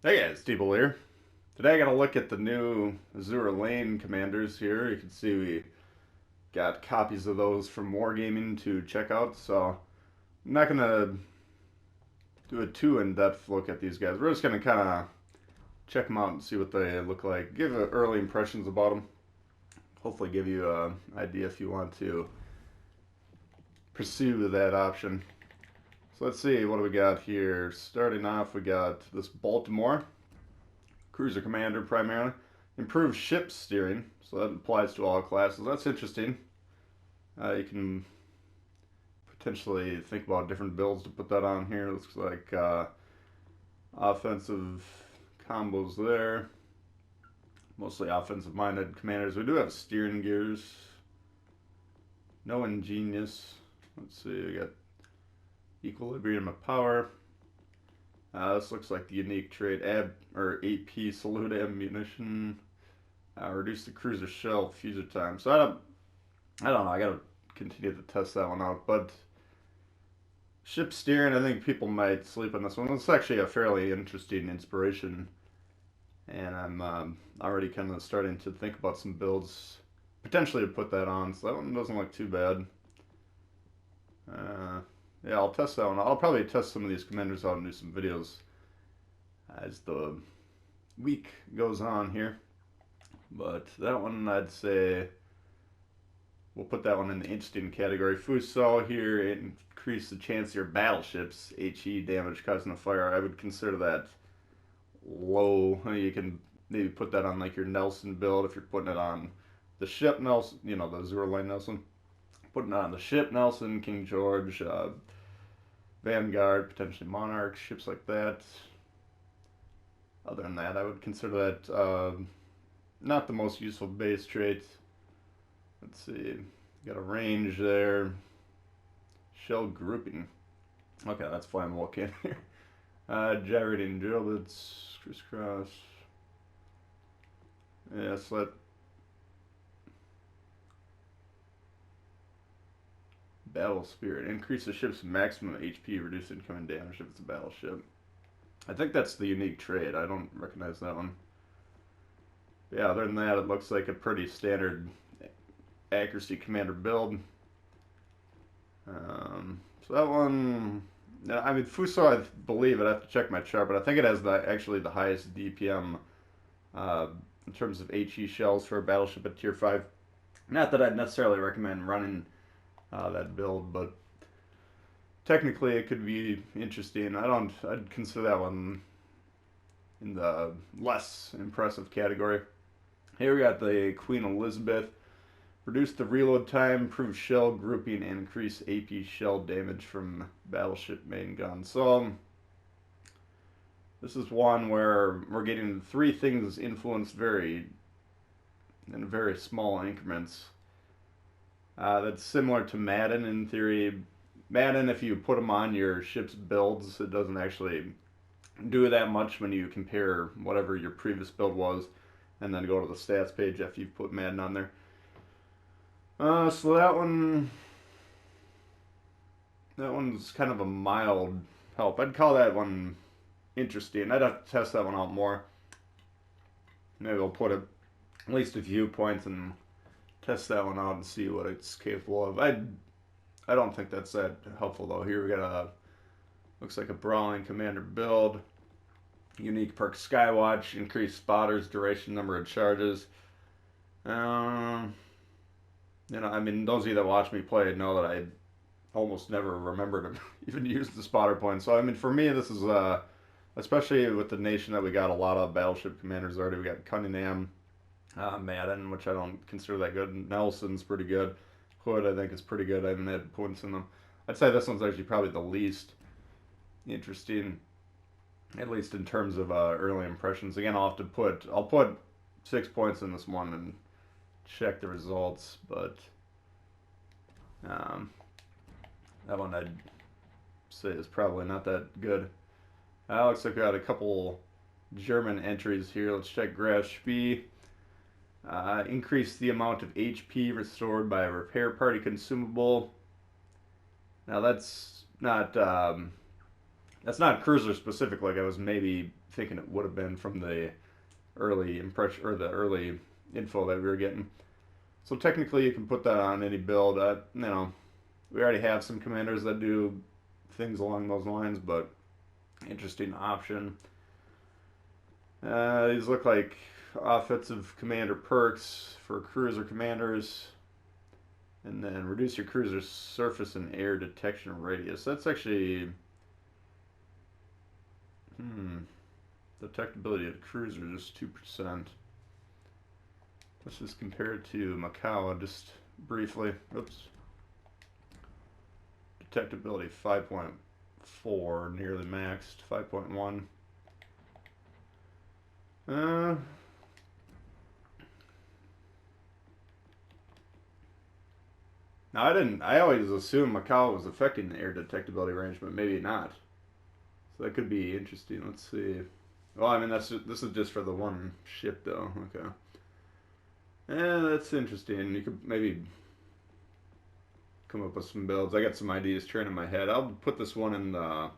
Hey guys, Steeple here. Today I got to look at the new Azur Lane commanders here. You can see we got copies of those from Wargaming to check out, so I'm not going to do a too in-depth look at these guys. We're just going to kind of check them out and see what they look like. Give early impressions about them. Hopefully give you an idea if you want to pursue that option. So let's see, what do we got here? Starting off, we got this Baltimore. Cruiser commander primarily. Improved ship steering, so that applies to all classes. That's interesting. You can potentially think about different builds to put that on here. Looks like offensive combos there. Mostly offensive minded commanders. We do have steering gears. No ingenious. Let's see, we got equilibrium of power. This looks like the unique trait, AP salute ammunition. Reduce the cruiser shell fuser time. So I don't know. I gotta continue to test that one out. But ship steering, I think people might sleep on this one. It's actually a fairly interesting inspiration, and I'm already kind of starting to think about some builds potentially to put that on. So that one doesn't look too bad. Yeah, I'll test that one. I'll probably test some of these commanders out and do some videos as the week goes on here. But that one, I'd say we'll put that one in the interesting category. Fuso here, increase the chance of your battleships HE damage causing a fire. I would consider that low. You can maybe put that on like your Nelson build if you're putting it on the ship Nelson, the Azur Lane Nelson. Putting it on the ship Nelson, King George, Vanguard, potentially Monarch, ships like that. Other than that, I would consider that not the most useful base trait. Let's see, got a range there. Shell grouping. Okay, that's flammable cannon here. Gyrating drill bits, crisscross. Yeah, so that battle spirit. Increase the ship's maximum HP, reduce incoming damage if it's a battleship. I think that's the unique trait. I don't recognize that one. But yeah, other than that, it looks like a pretty standard accuracy commander build. So that one, I mean, Fuso, I believe, I'd have to check my chart, but I think it has actually the highest DPM in terms of HE shells for a battleship at tier 5. Not that I'd necessarily recommend running that build, but technically it could be interesting. I'd consider that one in the less impressive category. Here we got the Queen Elizabeth. Reduce the reload time, improve shell grouping, and increase AP shell damage from battleship main gun. So this is one where we're getting three things influenced in very small increments. That's similar to Madden in theory. Madden, if you put them on your ship's builds, it doesn't actually do that much when you compare whatever your previous build was and then go to the stats page after you've put Madden on there. So that one's kind of a mild help. I'd call that one interesting. I'd have to test that one out more. Maybe I'll put at least a few points and test that one out and see what it's capable of. I don't think that's that helpful though. Here we got looks like a brawling commander build. Unique perk Skywatch, increased spotters, duration, number of charges. I mean, those of you that watch me play know that I almost never remember to even use the spotter point. So, I mean, for me, this is, especially with the nation that we got a lot of battleship commanders already. We got Cunningham, Madden, which I don't consider that good. Nelson's pretty good. Hood, I think, is pretty good. I haven't had points in them. I'd say this one's actually probably the least interesting, at least in terms of early impressions. Again, I'll put 6 points in this one and check the results, but that one I'd say is probably not that good. Looks like we got a couple German entries here. Let's check GRAF SPEE. Increase the amount of HP restored by a repair party consumable. Now that's not That's not cruiser specific like I was maybe thinking it would have been from the early impression or the early info that we were getting. So technically, you can put that on any build. We already have some commanders that do things along those lines, but interesting option. These look like offensive commander perks for cruiser commanders. And then reduce your cruiser's surface and air detection radius. That's actually... Detectability of the cruiser is 2%. Let's just compare it to MIKAWA just briefly. Oops. Detectability 5.4, nearly maxed. 5.1. Now I always assumed MIKAWA was affecting the air detectability range, but maybe not. So that could be interesting. Let's see. Well, I mean, this is just for the one ship, though. Okay. That's interesting. You could maybe come up with some builds. I got some ideas turning in my head. I'll put this one in the...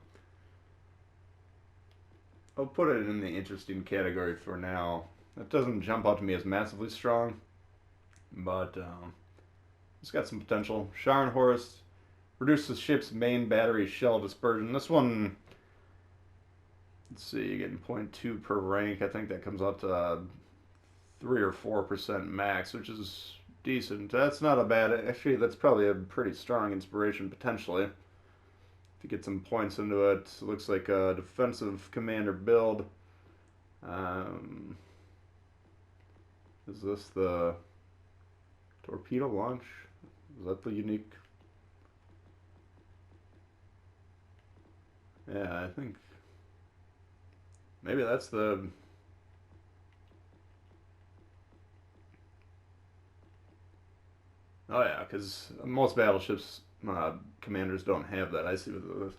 I'll put it in the interesting category for now. That doesn't jump out to me as massively strong, but it's got some potential. Scharnhorst reduces ship's main battery shell dispersion. This one, let's see, you're getting 0.2 per rank. I think that comes out to 3 or 4% max, which is decent. That's not a bad... Actually, that's probably a pretty strong inspiration, potentially. To get some points into it. It looks like a defensive commander build. Is this the torpedo launch? Is that the unique? Yeah, I think maybe that's the... Oh yeah, because most battleships commanders don't have that. I see what it is.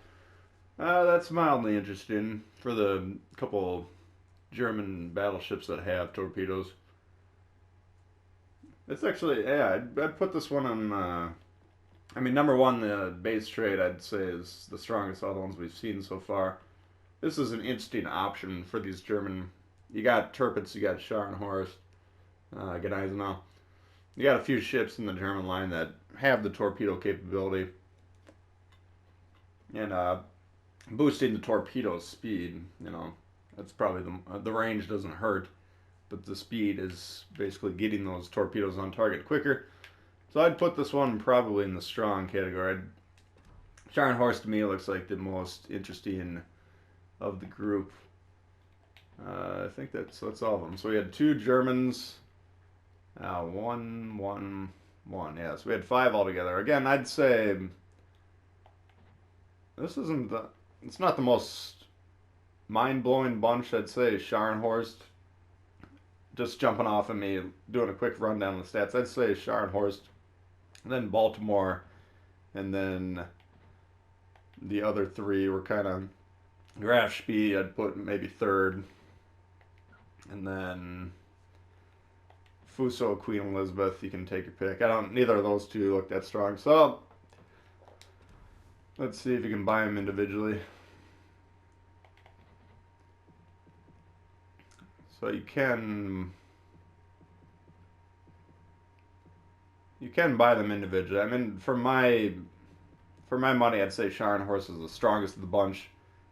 That's mildly interesting for the couple German battleships that have torpedoes. It's actually, yeah, I'd put this one on, I mean, number one, the base trade, I'd say, is the strongest of the ones we've seen so far. This is an interesting option for these German, you got Tirpitz, you got Scharnhorst, GUNICHI. You got a few ships in the German line that have the torpedo capability. And boosting the torpedo's speed, that's probably the range doesn't hurt, but the speed is basically getting those torpedoes on target quicker. So I'd put this one probably in the strong category. Scharnhorst to me looks like the most interesting of the group. I think that's all of them. So we had 2 Germans, 1. Yeah, so we had 5 altogether. Again, I'd say this isn't it's not the most mind-blowing bunch. I'd say Scharnhorst, just jumping off of me, doing a quick rundown of the stats, I'd say Scharnhorst, then Baltimore, and then the other 3 were kind of GRAF, SPEE, I'd put maybe 3rd, and then Fuso, Queen Elizabeth, you can take your pick. Neither of those 2 look that strong, so let's see if you can buy them individually. So you can buy them individually. I mean, for my money, I'd say Scharnhorst is the strongest of the bunch,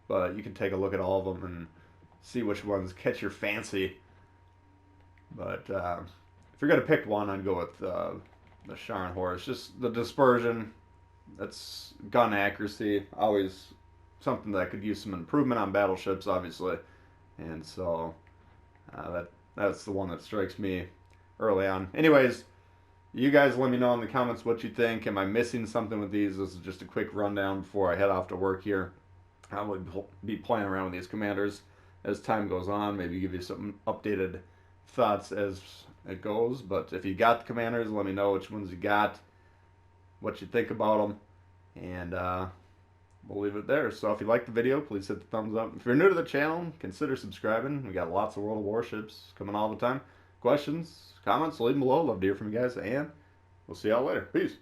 but you can take a look at all of them and see which ones catch your fancy. But if you're gonna pick one, I'd go with the Scharnhorst. Just the dispersion, that's gun accuracy, always something that could use some improvement on battleships, obviously, and so that's the one that strikes me early on. Anyways, you guys let me know in the comments what you think. Am I missing something with these? This is just a quick rundown before I head off to work here. I will be playing around with these commanders as time goes on. Maybe give you some updated thoughts as it goes. But if you got the commanders, let me know which ones you got, what you think about them, and we'll leave it there. So if you liked the video, please hit the thumbs up. If you're new to the channel, consider subscribing. We got lots of World of Warships coming all the time. Questions, comments, leave them below. Love to hear from you guys, and we'll see y'all later. Peace.